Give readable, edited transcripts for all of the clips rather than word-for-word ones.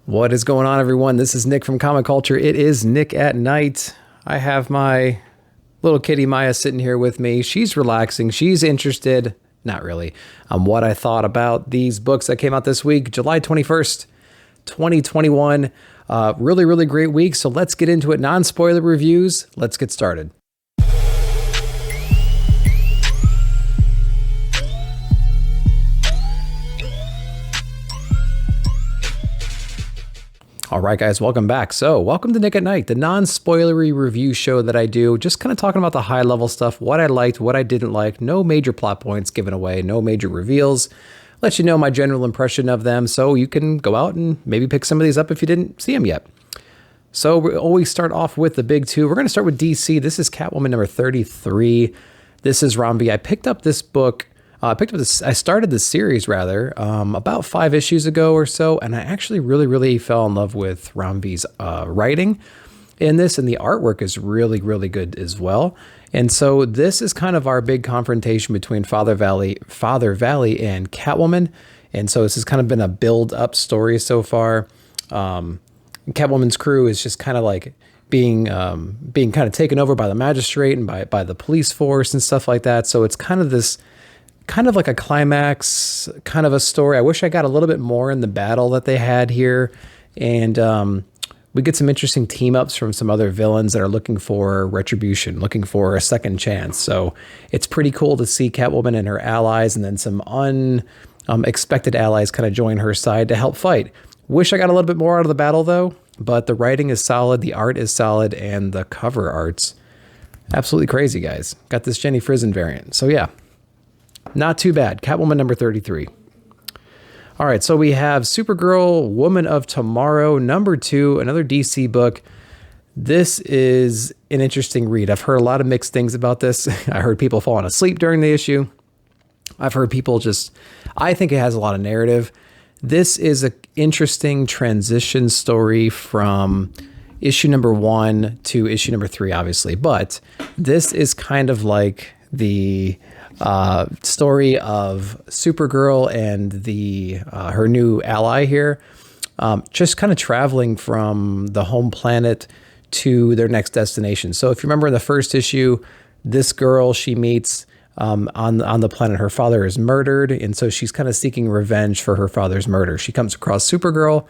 What is going on, everyone? This is Nick from Comic Culture. It is Nick at Night. I have my little kitty Maya sitting here with me. She's relaxing. She's interested, not really, on what I thought about these books that came out this week, July 21st, 2021. Really great week. So let's get into it. Non-spoiler reviews. Let's get started. All right, guys, welcome back. So welcome to Nick at Night, the non-spoilery review show that I do, just kind of talking about the high level stuff, what I liked, what I didn't like, no major plot points given away, no major reveals, let you know my general impression of them so you can go out and maybe pick some of these up if you didn't see them yet. So we always start off with the big two. We're going to start with DC. This is Catwoman number 33. This is Ram V. I picked up this book. I started the series rather about 5 issues ago or so, and I actually really fell in love with Ram V's writing in this, and the artwork is really good as well. And so this is kind of our big confrontation between Father Valley and Catwoman, and so this has kind of been a build-up story so far. Catwoman's crew is just kind of like being kind of taken over by the magistrate and by the police force and stuff like that. So it's kind of this. Kind of like a climax, kind of a story. I wish I got a little bit more in the battle that they had here. And we get some interesting team ups from some other villains that are looking for retribution, looking for a second chance. So it's pretty cool to see Catwoman and her allies and then some unexpected allies kind of join her side to help fight. Wish I got a little bit more out of the battle though, but the writing is solid, the art is solid, and the cover art's absolutely crazy, guys. Got this Jenny Frison variant. So yeah. Not too bad. Catwoman number 33. All right, so we have Supergirl, Woman of Tomorrow, number 2, another DC book. This is an interesting read. I've heard a lot of mixed things about this. I heard people falling asleep during the issue. I've heard people I think it has a lot of narrative. This is an interesting transition story from issue number 1 to issue number 3, obviously. But this is kind of like the story of Supergirl and her new ally here, just kind of traveling from the home planet to their next destination. So if you remember in the first issue, this girl she meets on the planet, her father is murdered, and so she's kind of seeking revenge for her father's murder. She comes across Supergirl,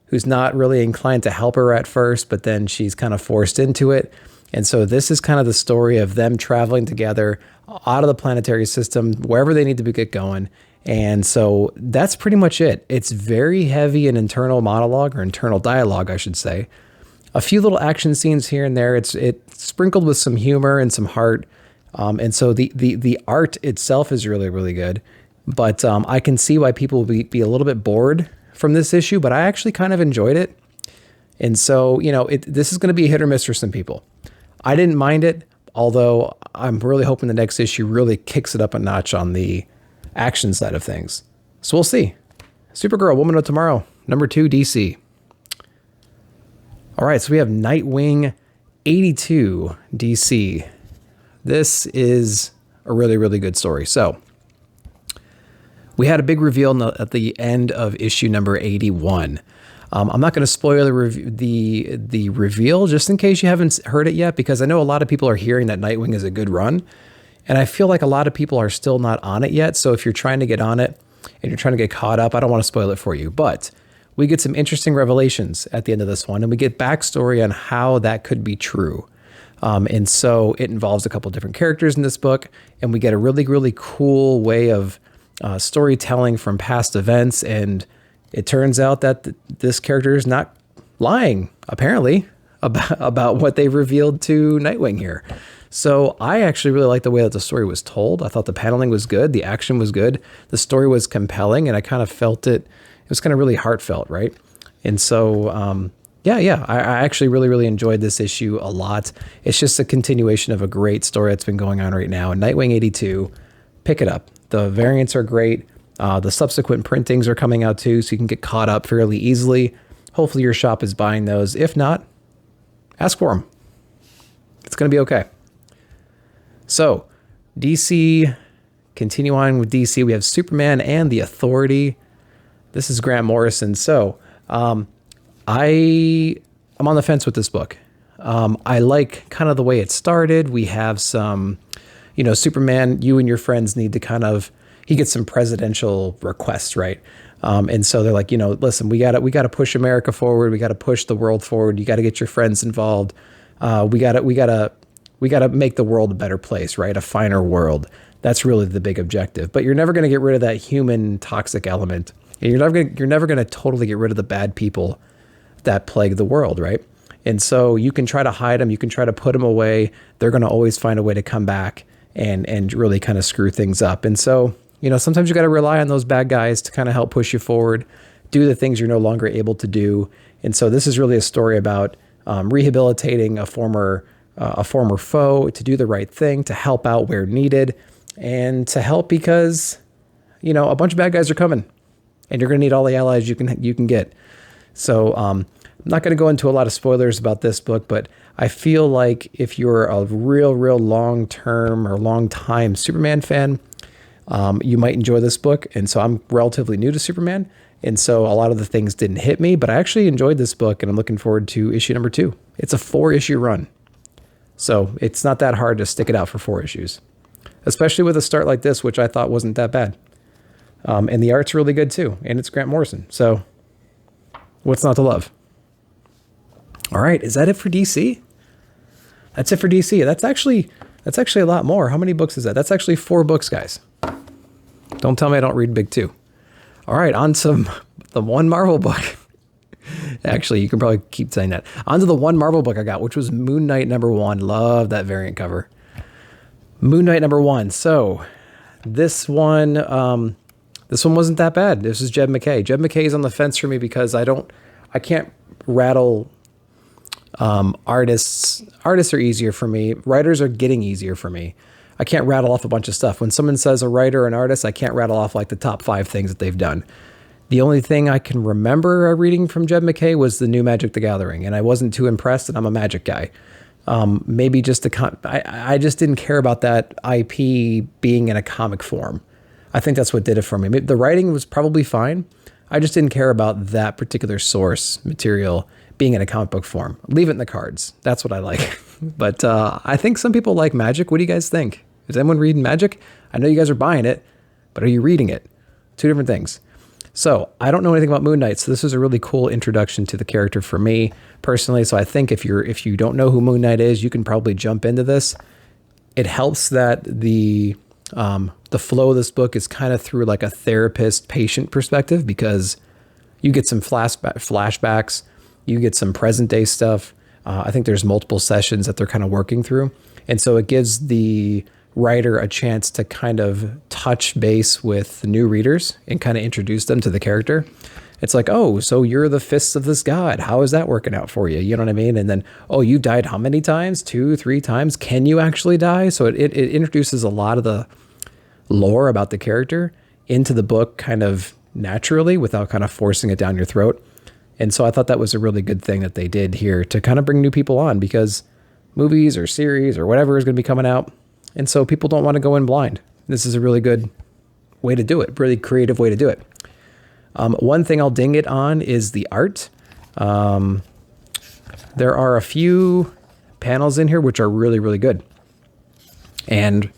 who's not really inclined to help her at first, but then she's kind of forced into it. And so this is kind of the story of them traveling together out of the planetary system, wherever they need to get going. And so that's pretty much it. It's very heavy in internal monologue, or internal dialogue, I should say. A few little action scenes here and there. It's sprinkled with some humor and some heart. And so the art itself is really good. But I can see why people will be a little bit bored from this issue, but I actually kind of enjoyed it. And so, this is going to be a hit or miss for some people. I didn't mind it, although I'm really hoping the next issue really kicks it up a notch on the action side of things. So we'll see. Supergirl, Woman of Tomorrow, number 2, DC. All right, so we have Nightwing 82, DC. This is a really good story. So we had a big reveal at the end of issue number 81. I'm not going to spoil the reveal just in case you haven't heard it yet, because I know a lot of people are hearing that Nightwing is a good run, and I feel like a lot of people are still not on it yet. So if you're trying to get on it and you're trying to get caught up, I don't want to spoil it for you, but we get some interesting revelations at the end of this one, and we get backstory on how that could be true. And so it involves a couple different characters in this book, and we get a really cool way of storytelling from past events. And it turns out that this character is not lying, apparently, about what they revealed to Nightwing here. So I actually really like the way that the story was told. I thought the paneling was good. The action was good. The story was compelling, and I kind of felt it. It was kind of really heartfelt, right? And so, I actually really enjoyed this issue a lot. It's just a continuation of a great story that's been going on right now. And Nightwing 82, pick it up. The variants are great. The subsequent printings are coming out too, so you can get caught up fairly easily. Hopefully your shop is buying those. If not, ask for them. It's going to be okay. So, DC, continue on with DC. We have Superman and the Authority. This is Grant Morrison. So, I'm on the fence with this book. I like kind of the way it started. We have some, Superman, you and your friends need to he gets some presidential requests, right? And so they're like, listen, we gotta push America forward. We gotta push the world forward. You gotta get your friends involved. We gotta make the world a better place, right? A finer world. That's really the big objective. But you're never going to get rid of that human toxic element. And you're never going to totally get rid of the bad people that plague the world, right? And so you can try to hide them. You can try to put them away. They're going to always find a way to come back and really kind of screw things up. And so, sometimes you got to rely on those bad guys to kind of help push you forward, do the things you're no longer able to do. And so this is really a story about rehabilitating a former foe, to do the right thing, to help out where needed, and to help because, a bunch of bad guys are coming, and you're going to need all the allies you can get. So I'm not going to go into a lot of spoilers about this book, but I feel like if you're a real long-term or long-time Superman fan, you might enjoy this book. And so I'm relatively new to Superman, and so a lot of the things didn't hit me, but I actually enjoyed this book, and I'm looking forward to issue number 2. It's a 4-issue run. So it's not that hard to stick it out for 4 issues, especially with a start like this, which I thought wasn't that bad. And the art's really good too. And it's Grant Morrison. So what's not to love? All right. Is that it for DC? That's it for DC. That's actually a lot more. How many books is that? That's actually 4 books, guys. Don't tell me I don't read big too. All right. On to the one Marvel book. Actually, you can probably keep saying that. On to the one Marvel book I got, which was Moon Knight #1. Love that variant cover. Moon Knight #1. So this one wasn't that bad. This is Jed MacKay. Jed MacKay is on the fence for me because I can't rattle artists. Artists are easier for me. Writers are getting easier for me. I can't rattle off a bunch of stuff. When someone says a writer or an artist, I can't rattle off like the top 5 things that they've done. The only thing I can remember reading from Jed MacKay was the new Magic the Gathering, and I wasn't too impressed, and I'm a Magic guy. Maybe just I just didn't care about that IP being in a comic form. I think that's what did it for me. The writing was probably fine. I just didn't care about that particular source material being in a comic book form. Leave it in the cards. That's what I like. But I think some people like Magic. What do you guys think? Is anyone reading Magic? I know you guys are buying it, but are you reading it? 2 different things. So I don't know anything about Moon Knight, so this is a really cool introduction to the character for me personally. So I think if you don't know who Moon Knight is, you can probably jump into this. It helps that the flow of this book is kind of through like a therapist-patient perspective, because you get some flashbacks, you get some present day stuff. I think there's multiple sessions that they're kind of working through, and so it gives the writer a chance to kind of touch base with the new readers and kind of introduce them to the character. It's like, oh, so you're the fists of this god. How is that working out for you? You know what I mean? And then, oh, you died how many times? 2, 3 times? Can you actually die? So it introduces a lot of the lore about the character into the book kind of naturally without kind of forcing it down your throat. And so I thought that was a really good thing that they did here to kind of bring new people on, because movies or series or whatever is going to be coming out, and so people don't want to go in blind. This is a really good way to do it, really creative way to do it. One thing I'll ding it on is the art. There are a few panels in here which are really, really good. And,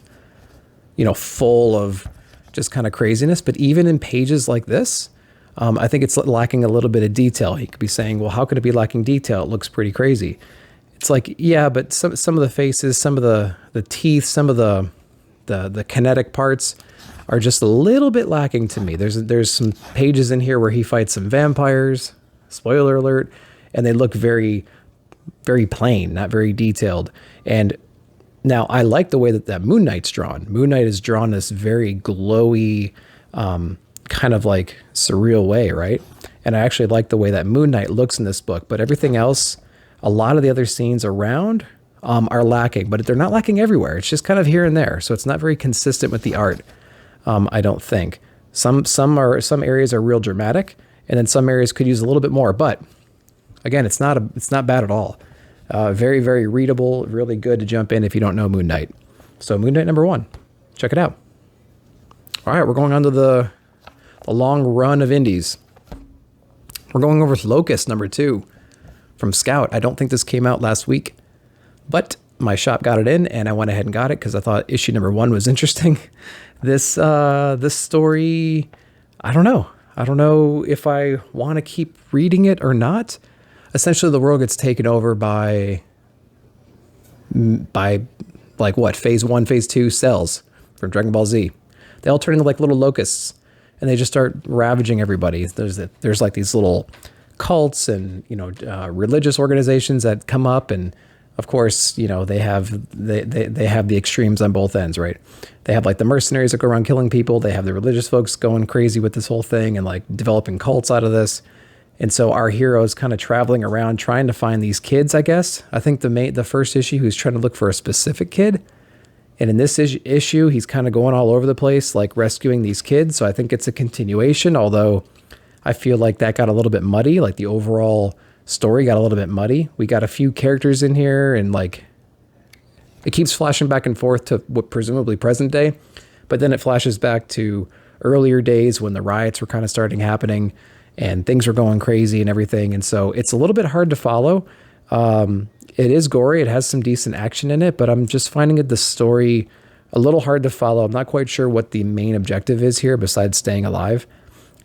full of just kind of craziness. But even in pages like this, I think it's lacking a little bit of detail. He could be saying, well, how could it be lacking detail? It looks pretty crazy. It's like, yeah, but some of the faces, some of the teeth, some of the kinetic parts are just a little bit lacking to me. There's some pages in here where he fights some vampires, spoiler alert, and they look very, very plain, not very detailed. And now I like the way that Moon Knight's drawn. Moon Knight is drawn this very glowy, kind of like surreal way, right? And I actually like the way that Moon Knight looks in this book, but everything else, a lot of the other scenes around are lacking, but they're not lacking everywhere. It's just kind of here and there. So it's not very consistent with the art. I don't think some areas are real dramatic, and then some areas could use a little bit more, but again, it's not bad at all. Very, very readable, really good to jump in if you don't know Moon Knight. So Moon Knight #1, check it out. All right, we're going on to the long run of indies. We're going over with Locust number 2 from Scout. I don't think this came out last week, but my shop got it in and I went ahead and got it because I thought issue number 1 was interesting. This story, I don't know. I don't know if I want to keep reading it or not. Essentially, the world gets taken over by like what? Phase 1, Phase 2 cells from Dragon Ball Z. They all turn into like little locusts and they just start ravaging everybody. There's like these little cults and, religious organizations that come up, and of course, they have the extremes on both ends, right? They have like the mercenaries that go around killing people. They have the religious folks going crazy with this whole thing and like developing cults out of this. And so our hero is kind of traveling around trying to find these kids, I guess. I think the first issue, he was trying to look for a specific kid. And in this issue, he's kind of going all over the place, like rescuing these kids. So I think it's a continuation, although I feel like that got a little bit muddy. Like the overall story got a little bit muddy. We got a few characters in here and like it keeps flashing back and forth to what presumably present day, but then it flashes back to earlier days when the riots were kind of starting happening and things were going crazy and everything. And so it's a little bit hard to follow. It is gory. It has some decent action in it, but I'm just finding the story a little hard to follow. I'm not quite sure what the main objective is here besides staying alive.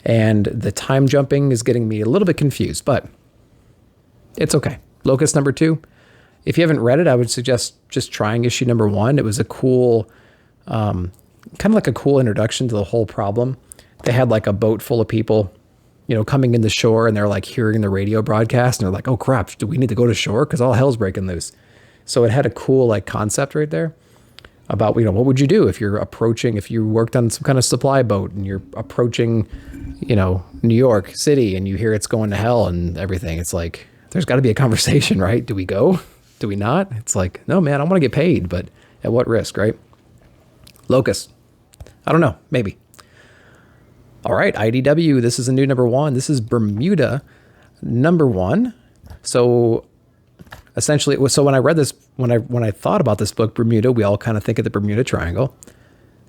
And the time jumping is getting me a little bit confused, but it's okay. Locust number 2. If you haven't read it, I would suggest just trying issue number 1. It was a cool, kind of like a cool introduction to the whole problem. They had like a boat full of people, coming in the shore, and they're like hearing the radio broadcast and they're like, oh crap, do we need to go to shore? Cause all hell's breaking loose. So it had a cool like concept right there about, what would you do if you worked on some kind of supply boat and you're approaching, New York City and you hear it's going to hell and everything. It's like, there's got to be a conversation, right? Do we go? Do we not? It's like, no, man, I want to get paid, but at what risk, right? Locust. I don't know. Maybe. All right. IDW. This is a new number 1. This is Bermuda number 1. So essentially it was, so when I read this, when I thought about this book, Bermuda, we all kind of think of the Bermuda Triangle.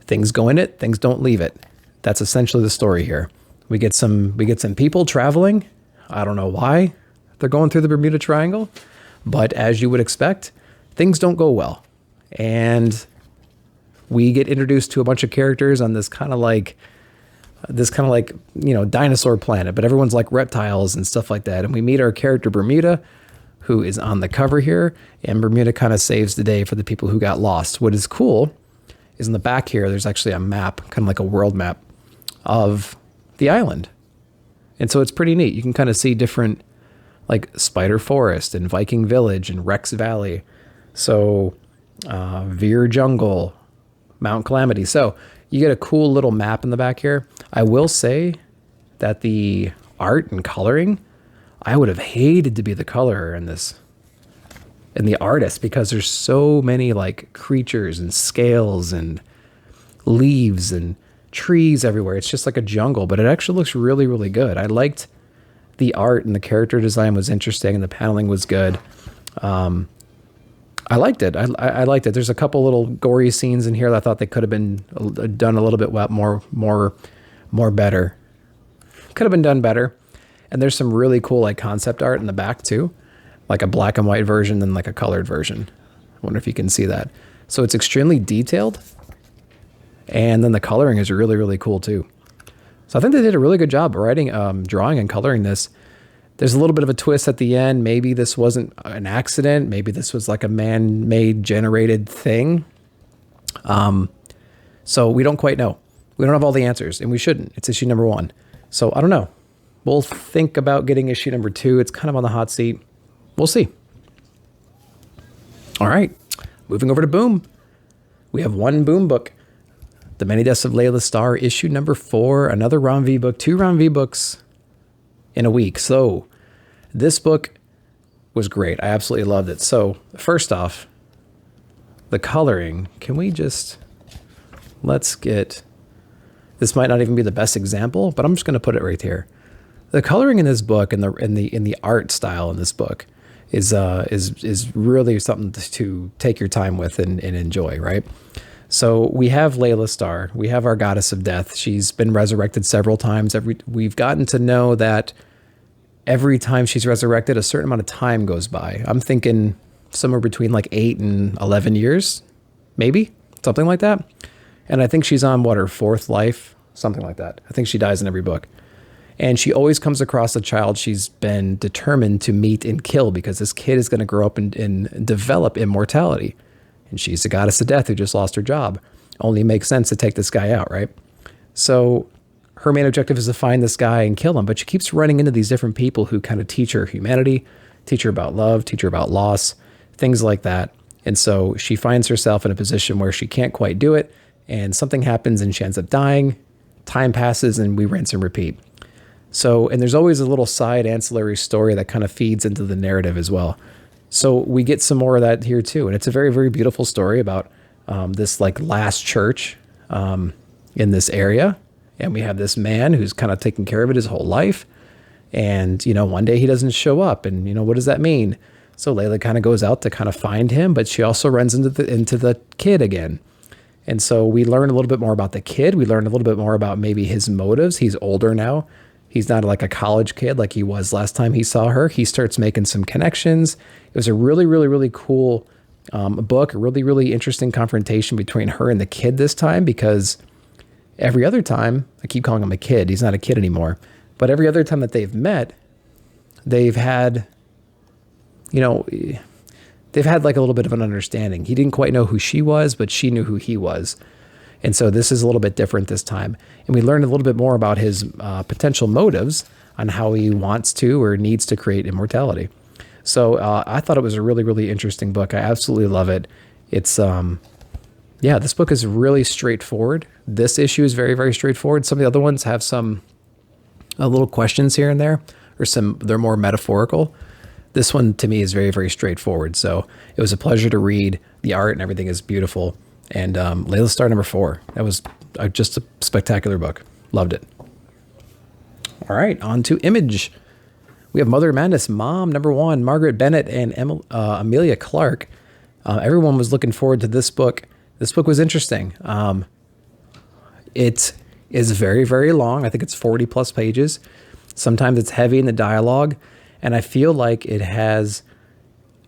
Things go in it, things don't leave it. That's essentially the story here. We get some people traveling. I don't know why they're going through the Bermuda Triangle, but as you would expect, things don't go well. And we get introduced to a bunch of characters on this kind of like, dinosaur planet, but everyone's like reptiles and stuff like that. And we meet our character Bermuda, who is on the cover here, and Bermuda kind of saves the day for the people who got lost. What is cool is in the back here, there's actually a map, kind of like a world map of the island. And so it's pretty neat. You can kind of see different like Spider Forest and Viking Village and Rex Valley. So Veer Jungle, Mount Calamity. So you get a cool little map in the back here. I will say that the art and coloring, I would have hated to be the colorer in this, and the artist, because there's so many like creatures and scales and leaves and trees everywhere. It's just like a jungle, but it actually looks really, really good. I liked the art and the character design was interesting and the paneling was good. I liked it. I liked it. There's a couple little gory scenes in here that I thought they could have been done a little bit more better. Could have been done better. And there's some really cool like concept art in the back too, like a black and white version and like a colored version. I wonder if you can see that. So it's extremely detailed. And then the coloring is really, really cool too. So I think they did a really good job writing, drawing and coloring this. There's a little bit of a twist at the end. Maybe this wasn't an accident. Maybe this was like a man-made generated thing. So we don't quite know. We don't have all the answers, and we shouldn't. It's issue number 1. So I don't know. We'll think about getting issue number 2. It's kind of on the hot seat. We'll see. All right. Moving over to Boom. We have one Boom book. The Many Deaths of Laila Starr, issue number 4. Another Ron V book. 2 Ron V books in a week. So this book was great. I absolutely loved it. So first off, the coloring. Can we just... Let's get... This might not even be the best example, but I'm just going to put it right here. The coloring in this book and the art style in this book is really something to take your time with and enjoy, right? So we have Laila Starr. We have our goddess of death. She's been resurrected several times. We've gotten to know that every time she's resurrected, a certain amount of time goes by. I'm thinking somewhere between like 8 and 11 years, maybe something like that. And I think she's on her fourth life, something like that. I think she dies in every book. And she always comes across a child she's been determined to meet and kill, because this kid is going to grow up and develop immortality. And she's the goddess of death who just lost her job. Only makes sense to take this guy out, right? So her main objective is to find this guy and kill him. But she keeps running into these different people who kind of teach her humanity, teach her about love, teach her about loss, things like that. And so she finds herself in a position where she can't quite do it. And something happens and she ends up dying. Time passes and we rinse and repeat. So, and there's always a little side ancillary story that kind of feeds into the narrative as well. So we get some more of that here too. And it's a very, very beautiful story about this like last church in this area. And we have this man who's kind of taking care of it his whole life. And, you know, one day he doesn't show up. And, you know, what does that mean? So Laila kind of goes out to kind of find him, but she also runs into the kid again. And so we learn a little bit more about the kid. We learn a little bit more about maybe his motives. He's older now. He's not like a college kid like he was last time he saw her. He starts making some connections. It was a really, really, really cool book, a really, really interesting confrontation between her and the kid this time, because every other time, I keep calling him a kid. He's not a kid anymore. But every other time that they've met, they've had, you know, they've had like a little bit of an understanding. He didn't quite know who she was, but she knew who he was. And so this is a little bit different this time. And we learned a little bit more about his potential motives on how he wants to or needs to create immortality. So I thought it was a really, really interesting book. I absolutely love it. It's, yeah, this book is really straightforward. This issue is very, very straightforward. Some of the other ones have some little questions here and there, or they're more metaphorical. This one to me is very, very straightforward. So it was a pleasure to read. The art and everything is beautiful. And Laila Starr #4. That was just a spectacular book. Loved it. All right, on to Image. We have Mother Madness Mom #1, Margaret Bennett and Amelia Clark. Everyone was looking forward to this book. This book was interesting. It is very, very long. I think it's 40 plus pages. Sometimes it's heavy in the dialogue. And I feel like it has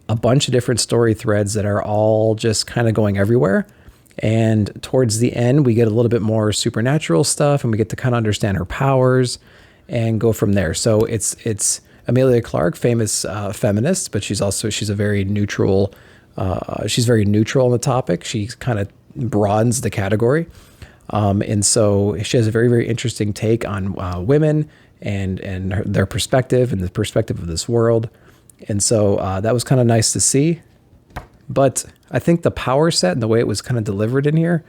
a bunch of different story threads that are all just kind of going everywhere. And towards the end, we get a little bit more supernatural stuff, and we get to kind of understand her powers and go from there. So it's Amelia Clark, famous feminist, but she's a very neutral. She's very neutral on the topic. She kind of broadens the category, and so she has a very, very interesting take on women and their perspective and the perspective of this world. And so that was kind of nice to see. But I think the power set and the way it was kind of delivered in here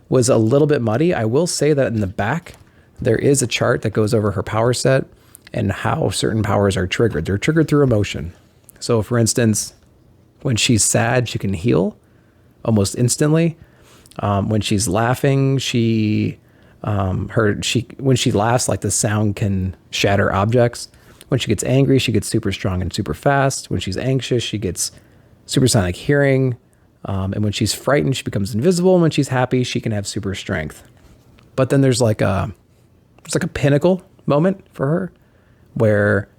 was a little bit muddy. I will say that in the back, there is a chart that goes over her power set and how certain powers are triggered. They're triggered through emotion. So for instance, when she's sad, she can heal almost instantly. When she's laughing, when she laughs, like the sound can shatter objects. When she gets angry, she gets super strong and super fast. When she's anxious, she gets supersonic hearing. And when she's frightened, she becomes invisible. And when she's happy, she can have super strength. But then there's like a pinnacle moment for her where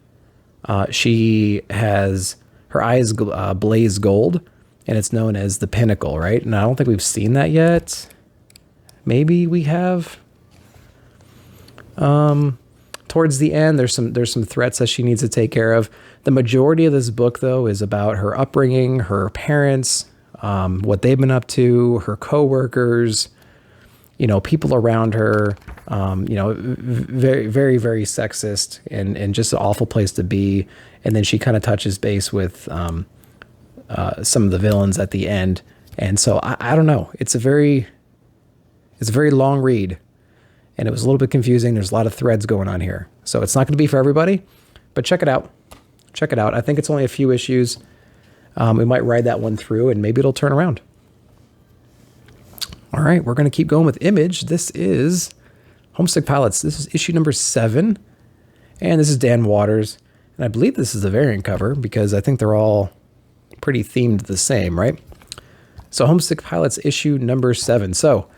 she has her eyes blaze gold, and it's known as the pinnacle, right? And I don't think we've seen that yet. Maybe we have. Towards the end, there's some threats that she needs to take care of. The majority of this book, though, is about her upbringing, her parents, what they've been up to, her coworkers, people around her, very, very, very sexist and just an awful place to be. And then she kind of touches base with some of the villains at the end. And so I don't know. It's a very long read. And it was a little bit confusing. There's a lot of threads going on here. So it's not going to be for everybody, but check it out. Check it out. I think it's only a few issues. We might ride that one through and maybe it'll turn around. All right, we're going to keep going with Image. This is Homesick Pilots. This is issue #7. And this is Dan Waters. And I believe this is the variant cover because I think they're all pretty themed the same, right? So Homesick Pilots issue #7. So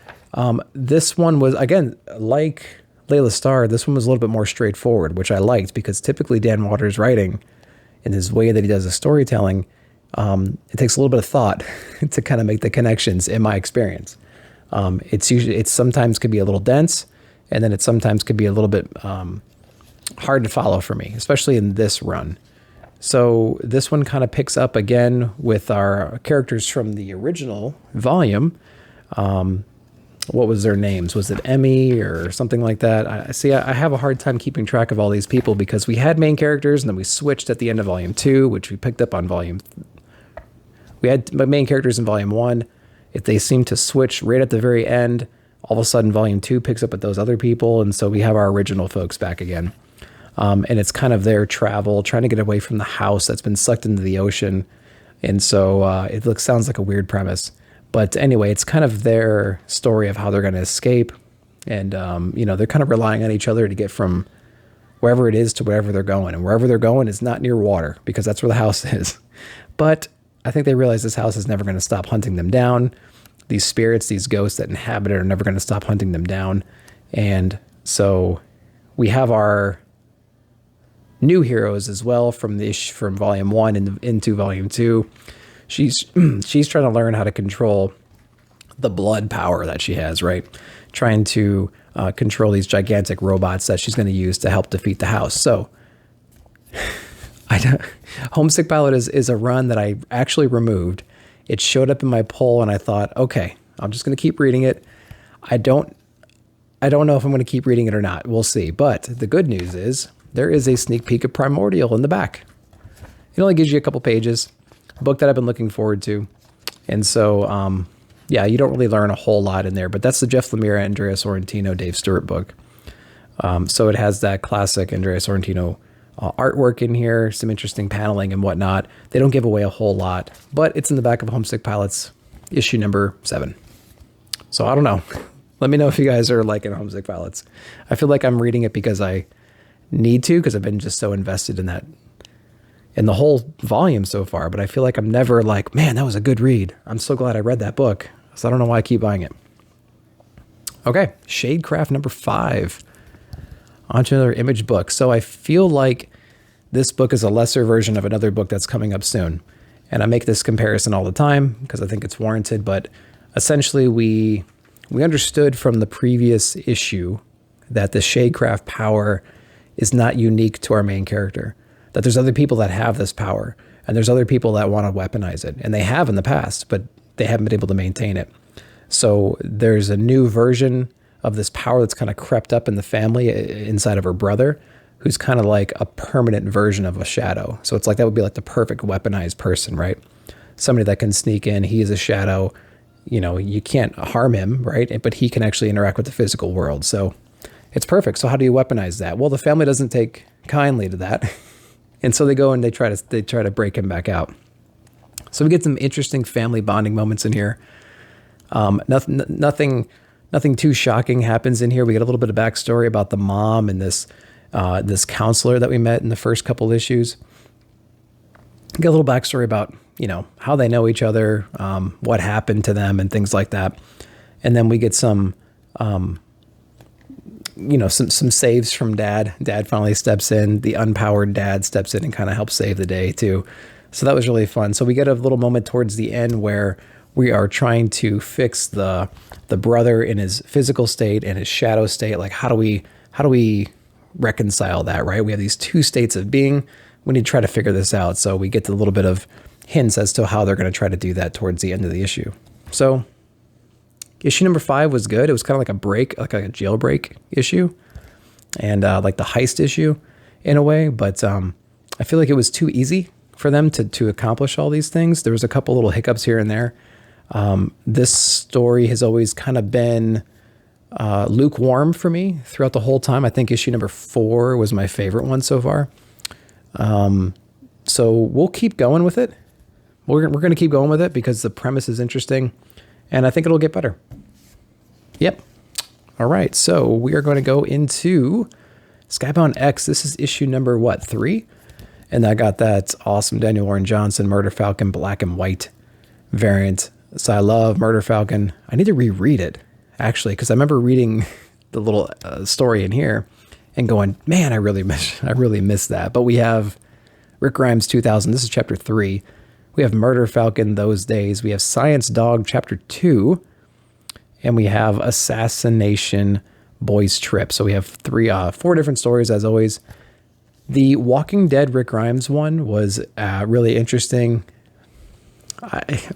this one was, again, like Laila Starr, this one was a little bit more straightforward, which I liked because typically Dan Waters' writing, in his way that he does the storytelling, it takes a little bit of thought to kind of make the connections, in my experience. It sometimes could be a little dense, and then it sometimes could be a little bit hard to follow for me, especially in this run. So this one kind of picks up again with our characters from the original volume. What was their names? Was it Emmy or something like that? I have a hard time keeping track of all these people because we had main characters and then we switched at the end of volume 2, which we picked up on we had main characters in volume 1. If they seem to switch right at the very end, all of a sudden volume 2 picks up with those other people. And so we have our original folks back again. And it's kind of their travel, trying to get away from the house that's been sucked into the ocean. And so sounds like a weird premise. But anyway, it's kind of their story of how they're going to escape. And, they're kind of relying on each other to get from wherever it is to wherever they're going. And wherever they're going is not near water because that's where the house is. But I think they realize this house is never going to stop hunting them down. These spirits, these ghosts that inhabit it are never going to stop hunting them down. And so we have our new heroes as well from volume 1 into volume 2. She's trying to learn how to control the blood power that she has, right? Trying to control these gigantic robots that she's going to use to help defeat the house. So Homesick Pilot is a run that I actually removed. It showed up in my poll and I thought, okay, I'm just going to keep reading it. I don't know if I'm going to keep reading it or not. We'll see. But the good news is there is a sneak peek of Primordial in the back. It only gives you a couple pages. A book that I've been looking forward to. And so, you don't really learn a whole lot in there, but that's the Jeff Lemire, Andrea Sorrentino, Dave Stewart book. So it has that classic Andrea Sorrentino artwork in here, some interesting paneling and whatnot. They don't give away a whole lot, but it's in the back of Homesick Pilots, issue number 7. So I don't know. Let me know if you guys are liking Homesick Pilots. I feel like I'm reading it because I need to, because I've been just so invested in the whole volume so far, but I feel like I'm never like, man, that was a good read. I'm so glad I read that book. So I don't know why I keep buying it. Okay, Shadecraft number 5. On to another Image book. So I feel like this book is a lesser version of another book that's coming up soon. And I make this comparison all the time because I think it's warranted, but essentially we understood from the previous issue that the Shadecraft power is not unique to our main character. That there's other people that have this power, and there's other people that want to weaponize it, and they have in the past, but they haven't been able to maintain it. So there's a new version of this power that's kind of crept up in the family inside of her brother, who's kind of like a permanent version of a shadow. So it's like that would be like the perfect weaponized person, right? Somebody that can sneak in. He is a shadow. You can't harm him, right? But he can actually interact with the physical world. So it's perfect. So how do you weaponize that? Well, the family doesn't take kindly to that. And so they go and they try to break him back out. So we get some interesting family bonding moments in here. Nothing too shocking happens in here. We get a little bit of backstory about the mom and this counselor that we met in the first couple issues. We get a little backstory about how they know each other, what happened to them, and things like that. And then we get some some saves from Dad. Dad finally steps in. The unpowered Dad steps in and kind of helps save the day too. So that was really fun. So we get a little moment towards the end where we are trying to fix the brother in his physical state and his shadow state. Like how do we reconcile that, right? We have these two states of being. We need to try to figure this out. So we get a little bit of hints as to how they're going to try to do that towards the end of the issue. So issue number 5 was good. It was kind of like a break, like a jailbreak issue, and like the heist issue in a way. But I feel like it was too easy for them to accomplish all these things. There was a couple little hiccups here and there. This story has always kind of been lukewarm for me throughout the whole time. I think issue number 4 was my favorite one so far. So we'll keep going with it. We're going to keep going with it because the premise is interesting. And I think it'll get better. Yep. All right. So we are going to go into Skybound X. This is issue number, 3? And I got that awesome Daniel Warren Johnson Murder Falcon black and white variant. So I love Murder Falcon. I need to reread it, actually, because I remember reading the little story in here and going, man, I really miss that. But we have Rick Grimes 2000. This is chapter 3. We have Murder Falcon, Those Days. We have Science Dog, chapter 2. And we have Assassination Boys Trip. So we have 4 different stories, as always. The Walking Dead Rick Grimes one was really interesting.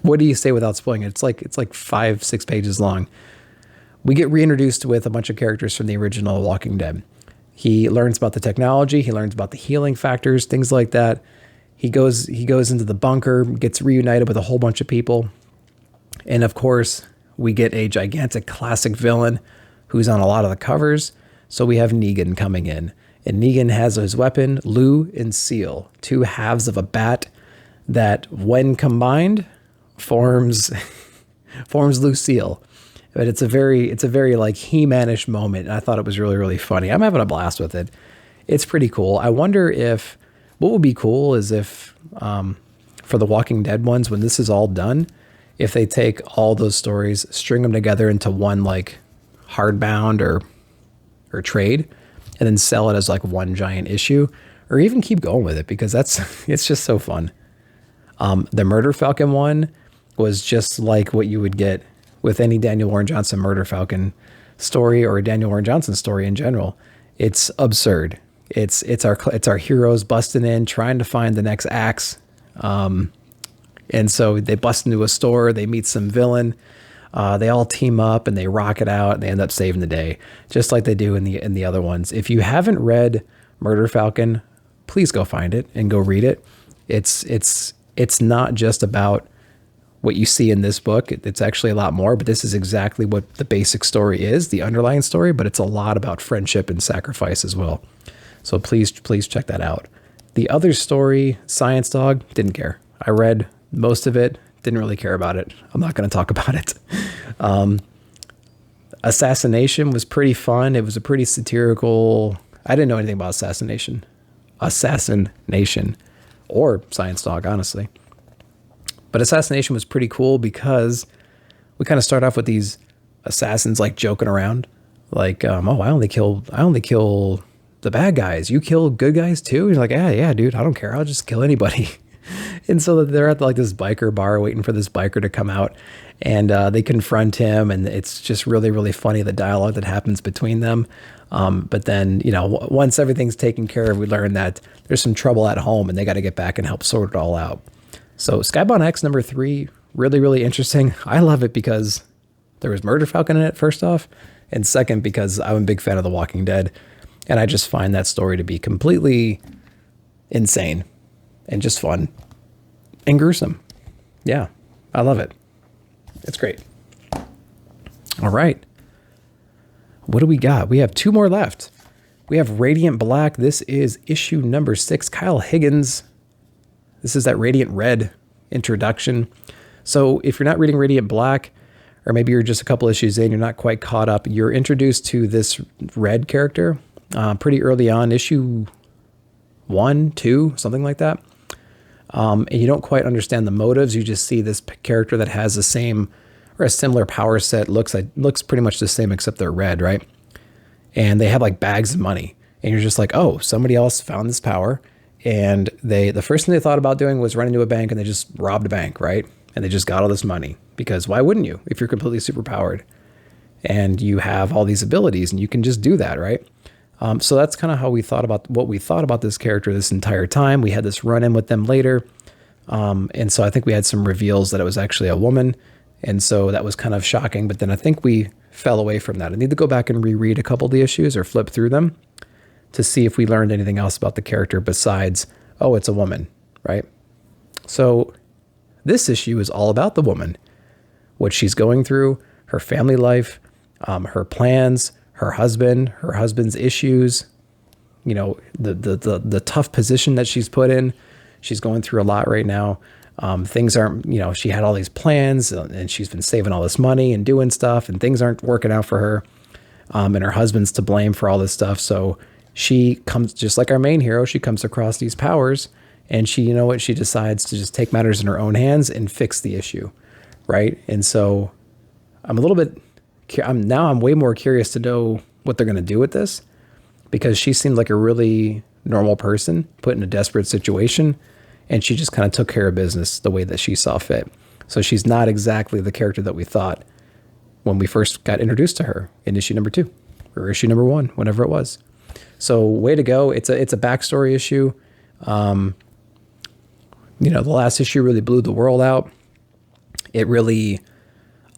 What do you say without spoiling it? It's like 5-6 pages long. We get reintroduced with a bunch of characters from the original Walking Dead. He learns about the technology. He learns about the healing factors, things like that. He goes into the bunker, gets reunited with a whole bunch of people. And of course, we get a gigantic classic villain who's on a lot of the covers. So we have Negan coming in. And Negan has his weapon, Lou and Seal, 2 halves of a bat that, when combined, forms Lucille. But it's a very like He-Man-ish moment. And I thought it was really, really funny. I'm having a blast with it. It's pretty cool. I wonder if, what would be cool is if, for the Walking Dead ones, when this is all done, if they take all those stories, string them together into one like hardbound or trade, and then sell it as like one giant issue, or even keep going with it, because it's just so fun. The Murder Falcon one was just like what you would get with any Daniel Warren Johnson Murder Falcon story, or a Daniel Warren Johnson story in general. It's absurd. It's our heroes busting in, trying to find the next axe. And so they bust into a store, they meet some villain, they all team up and they rock it out, and they end up saving the day, just like they do in the other ones. If you haven't read Murder Falcon, please go find it and go read it. It's not just about what you see in this book. It's actually a lot more, but this is exactly what the basic story is, the underlying story, but it's a lot about friendship and sacrifice as well. So please check that out. The other story, Science Dog, didn't care. I read most of it, didn't really care about it. I'm not going to talk about it. Assassination was pretty fun. It was a pretty satirical, I didn't know anything about Assassination or Science Dog, honestly. But Assassination was pretty cool because we kind of start off with these assassins like joking around, like, I only kill the bad guys. You kill good guys too? You're like, yeah, dude, I don't care. I'll just kill anybody. And so they're at like this biker bar waiting for this biker to come out, and they confront him, and it's just really, really funny, the dialogue that happens between them. But then, once everything's taken care of, we learn that there's some trouble at home and they got to get back and help sort it all out. So Skybound X number 3, really, really interesting. I love it because there was Murder Falcon in it, first off, and second, because I'm a big fan of The Walking Dead, and I just find that story to be completely insane and just fun and gruesome. Yeah, I love it. It's great. All right. What do we got? We have 2 more left. We have Radiant Black. This is issue number 6. Kyle Higgins. This is that Radiant Red introduction. So if you're not reading Radiant Black, or maybe you're just a couple issues in, you're not quite caught up, you're introduced to this Red character pretty early on, issue 1, 2, something like that. And you don't quite understand the motives. You just see this character that has the same or a similar power set, looks pretty much the same except they're red, right? And they have like bags of money, and you're just like, oh, somebody else found this power, and the first thing they thought about doing was run into a bank, and they just robbed a bank, right? And they just got all this money, because why wouldn't you if you're completely superpowered and you have all these abilities and you can just do that, right? So that's kind of how we thought about what we thought about this character this entire time. We had this run in with them later. And so I think we had some reveals that it was actually a woman. And so that was kind of shocking, but then I think we fell away from that. I need to go back and reread a couple of the issues or flip through them to see if we learned anything else about the character besides, oh, it's a woman, right? So this issue is all about the woman, what she's going through, her family life, her plans, her husband's issues, the tough position that she's put in. She's going through a lot right now. Things aren't, she had all these plans and she's been saving all this money and doing stuff, and things aren't working out for her. And her husband's to blame for all this stuff. So she comes, just like our main hero, she comes across these powers, and she decides to just take matters in her own hands and fix the issue. Right. And so I'm way more curious to know what they're going to do with this, because she seemed like a really normal person put in a desperate situation, and she just kind of took care of business the way that she saw fit. So she's not exactly the character that we thought when we first got introduced to her in issue number 2 or issue number 1, whenever it was. So way to go. It's a backstory issue. The last issue really blew the world out. It really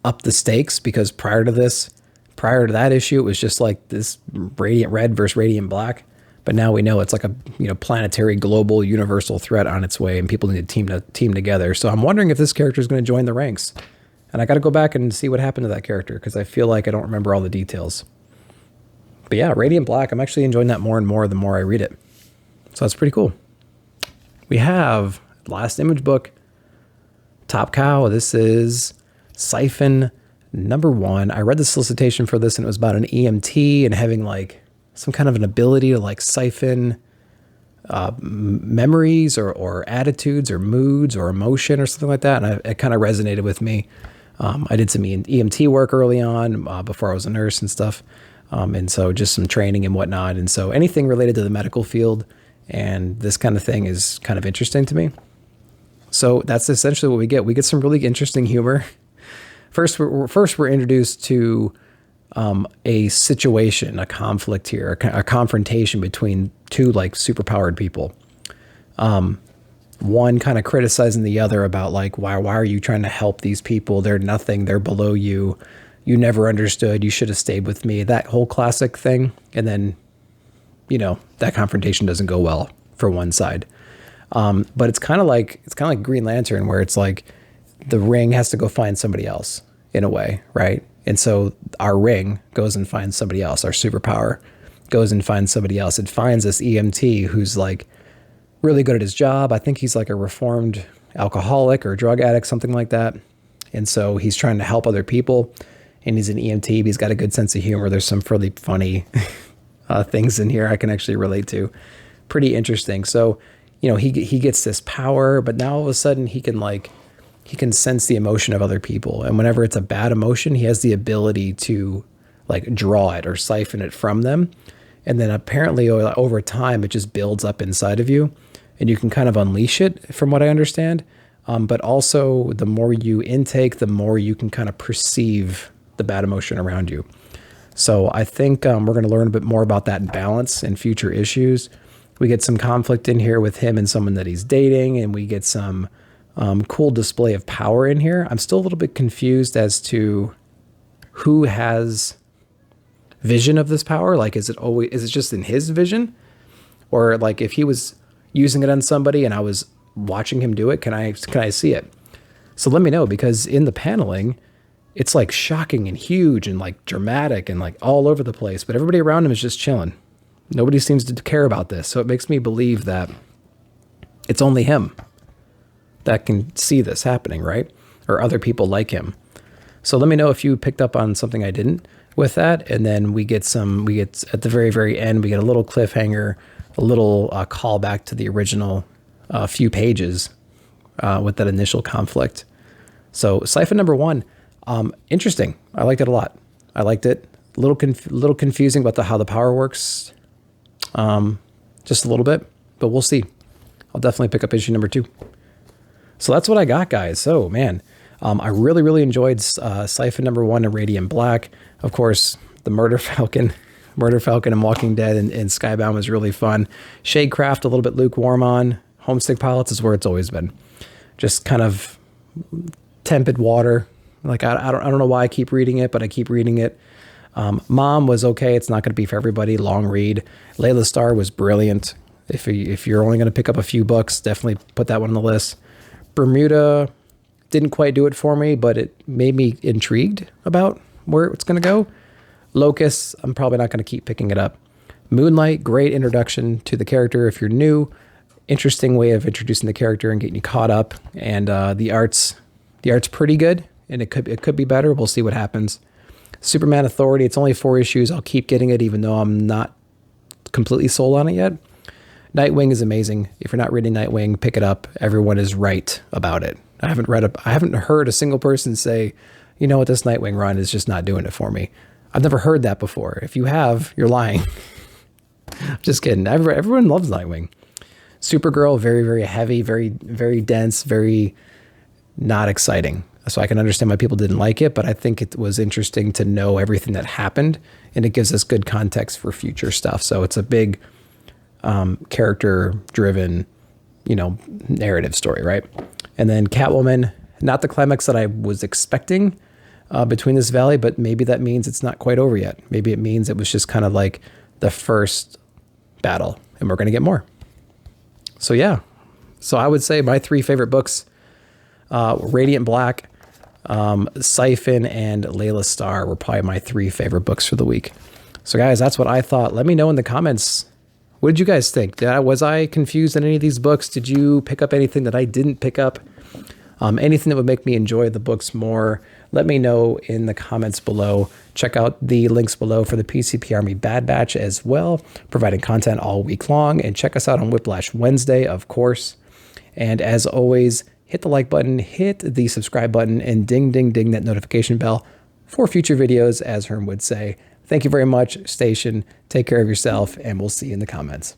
upped the stakes, because prior to that issue, it was just like this Radiant Red versus Radiant Black. But now we know it's like a planetary, global, universal threat on its way, and people need to team together. So I'm wondering if this character is going to join the ranks. And I got to go back and see what happened to that character, because I feel like I don't remember all the details. But yeah, Radiant Black, I'm actually enjoying that more and more the more I read it. So that's pretty cool. We have last image book, Top Cow. This is Siphon number 1. I read the solicitation for this, and it was about an EMT and having like some kind of an ability to like siphon memories or attitudes or moods or emotion or something like that. And it kind of resonated with me. I did some EMT work early on before I was a nurse and stuff. And so just some training and whatnot. And so anything related to the medical field and this kind of thing is kind of interesting to me. So that's essentially what we get. We get some really interesting humor. First, we're introduced to a situation, a conflict here, a confrontation between two like superpowered people. One kind of criticizing the other about like, why are you trying to help these people? They're nothing. They're below you. You never understood. You should have stayed with me. That whole classic thing. And then, that confrontation doesn't go well for one side. But it's kind of like Green Lantern, where it's like the Ring has to go find somebody else in a way, right? And so our Ring goes and finds somebody else. Our superpower goes and finds somebody else. It finds this EMT who's like really good at his job. I think he's like a reformed alcoholic or drug addict, something like that. And so he's trying to help other people. And he's an EMT, but he's got a good sense of humor. There's some really funny things in here I can actually relate to. Pretty interesting. So, he gets this power, but now all of a sudden he can sense the emotion of other people. And whenever it's a bad emotion, he has the ability to like draw it or siphon it from them. And then apparently over time, it just builds up inside of you, and you can kind of unleash it, from what I understand. But also the more you intake, the more you can kind of perceive the bad emotion around you. So I think we're going to learn a bit more about that balance in future issues. We get some conflict in here with him and someone that he's dating, and we get some cool display of power in here. I'm still a little bit confused as to who has vision of this power. Like, is it just in his vision? Or like if he was using it on somebody and I was watching him do it, can I see it? So let me know, because in the paneling, it's like shocking and huge and like dramatic and like all over the place, but everybody around him is just chilling. Nobody seems to care about this. So it makes me believe that it's only him that can see this happening, right? Or other people like him. So let me know if you picked up on something I didn't with that. And then we get at the very, very end, we get a little cliffhanger, a little callback to the original few pages with that initial conflict. So Siphon number 1, interesting. I liked it a lot. I liked it. A little confusing about how the power works, just a little bit, but we'll see. I'll definitely pick up issue number 2. So that's what I got, guys. So man, I really, really enjoyed Siphon number 1 and Radiant Black. Of course, the Murder Falcon and Walking Dead and Skybound was really fun. Shadecraft, a little bit lukewarm on. Homestick Pilots is where it's always been. Just kind of tepid water. Like, I don't know why I keep reading it, but I keep reading it. Mom was okay. It's not going to be for everybody. Long read. Laila Starr was brilliant. If you're only going to pick up a few books, definitely put that one on the list. Bermuda didn't quite do it for me, but it made me intrigued about where it's going to go. Locust, I'm probably not going to keep picking it up. Moonlight, great introduction to the character if you're new. Interesting way of introducing the character and getting you caught up. And the art's pretty good, and it could be better. We'll see what happens. Superman Authority, it's only 4 issues. I'll keep getting it even though I'm not completely sold on it yet. Nightwing is amazing. If you're not reading Nightwing, pick it up. Everyone is right about it. I haven't heard a single person say, you know what, this Nightwing run is just not doing it for me. I've never heard that before. If you have, you're lying. Just kidding. Everyone loves Nightwing. Supergirl, very, very heavy, very, very dense, very not exciting. So I can understand why people didn't like it, but I think it was interesting to know everything that happened, and it gives us good context for future stuff. So it's a big character-driven, narrative story, right? And then Catwoman, not the climax that I was expecting between this valley, but maybe that means it's not quite over yet. Maybe it means it was just kind of like the first battle, and we're going to get more. So yeah, so I would say my 3 favorite books, Radiant Black, Siphon, and Laila Starr were probably my 3 favorite books for the week. So guys, that's what I thought. Let me know in the comments. What did you guys think? Was I confused in any of these books? Did you pick up anything that I didn't pick up? Anything that would make me enjoy the books more? Let me know in the comments below. Check out the links below for the PCP Army Bad Batch as well, providing content all week long. And check us out on Whiplash Wednesday, of course. And as always, hit the like button, hit the subscribe button, and ding, ding, ding that notification bell for future videos, as Herm would say. Thank you very much, Station. Take care of yourself, and we'll see you in the comments.